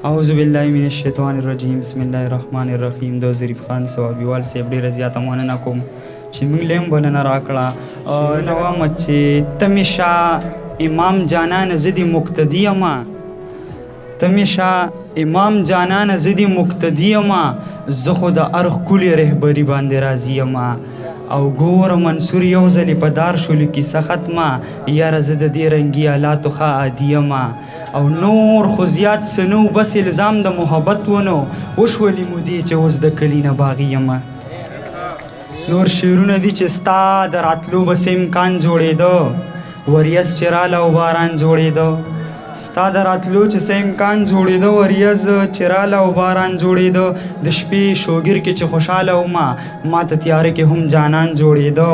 اعوذ بالله من الشیطان الرجیم بسم الله الرحمن الرحیم. د ظریف خان ثوابیوال صاحب ډېره زیاته مننه کوم چې موږ له هم بلنه راکړه. نو وایم چې ته مې شه امام جانان زه دې مقتدي یمه، ته مې شه امام جانان زه دې مقتدي یمه، زه خو د هر ښکلي رهبري باندې راضي یمه. او ګوره منصور یو ځلې په دار شولو کیسه ختمه، یاره زه د دې رنګي آلاتو ښه عادي یمه. او نور خو زیات څه نه و، بس الزام د محبت ونو وشولې مودې چې اوس د کلي نه باغي یمه. نور شعرونه دي چې ستا د راتلو بس امکان جوړېده، وریځ چې راله او باران جوړېده. ستا د راتلو چې څه امکان جوړېده، وریځ چې راله او باران جوړېده. د شپې شوګیر کې چې خوشحاله ومه، ما ته تیاره کې هم جانان جوړېده.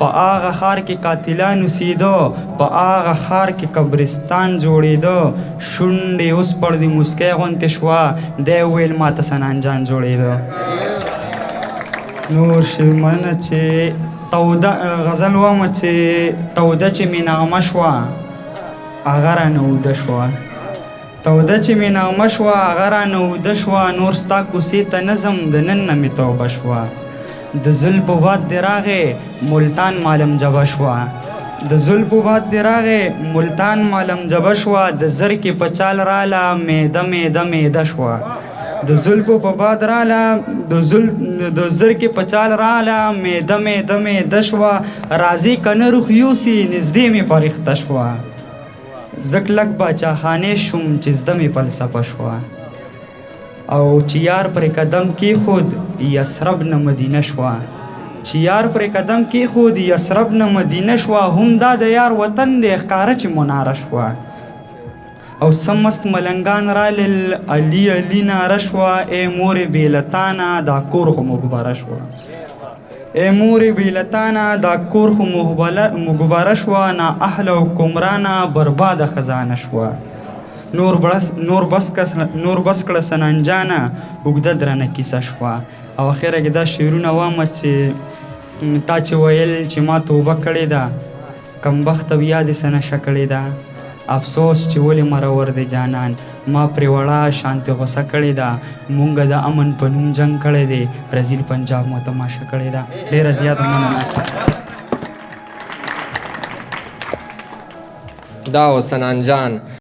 په هغه ښار کې قاتلان اوسېده، په هغه ښار کې قبرستان جوړېده. شونډې اوس پر د موسکۍ غوندې شوه، دی وویل ما ته سنان جان جوړېده. نور شعرونه چې توده غزل وایم چې توده چې مې نغمه شوه هغه رانه اوده شوه، توده چې مې نغمه شوه هغه رانه اوده شوه. نور ستا کوڅې ته نه ځم د نن نه مې توبه شوه. د زلفو باد دې راغې ملتان مالم جبه شوه، د زلفو باد دې راغې ملتان مالم جبه شوه. د زرکې په چال راله میده میده میده شوه، د زلفو په باد راله د زرکې په چال راله میده میده میده شوه. راځي که نه روح یوسي نږدې مې پرښته شوه، زه کلک باچاخانې شوم چې زده مې فلسفه شوه. او چې یار پر قدم کېښود یثرب نه مدینه شوه، چې یار پر قدم کېښود یثرب نه مدینه شوه. هم دا د یار وطن دی ښکاره چې مناره شوه. او څه مست ملنګان رالل علي علي ناره شوه. ای مورې بېلتانه دا کور خو مقبره شوه، ای مورې بېلتانه دا کور خو مقبره شوه. نا اهله او کمرانه برباده خزانه شوه. نور بس کړه سنان جانه اوږده درنه کیسه شوه. او اخره کې دا شعرونه وایم چې تا چې ویل چې ما توبه کړې ده، کمبخته بیا دې څه نشه کړې ده. افسوس چې ولې مرور دی جانان، ما پرې وړه شانتې غوسه کړې ده. مونږ د امن په نوم جنګ کړی دی، برازیل پنجاب مو تماشه کړې ده. ډېره زیاته مننه. دا و سنان جان.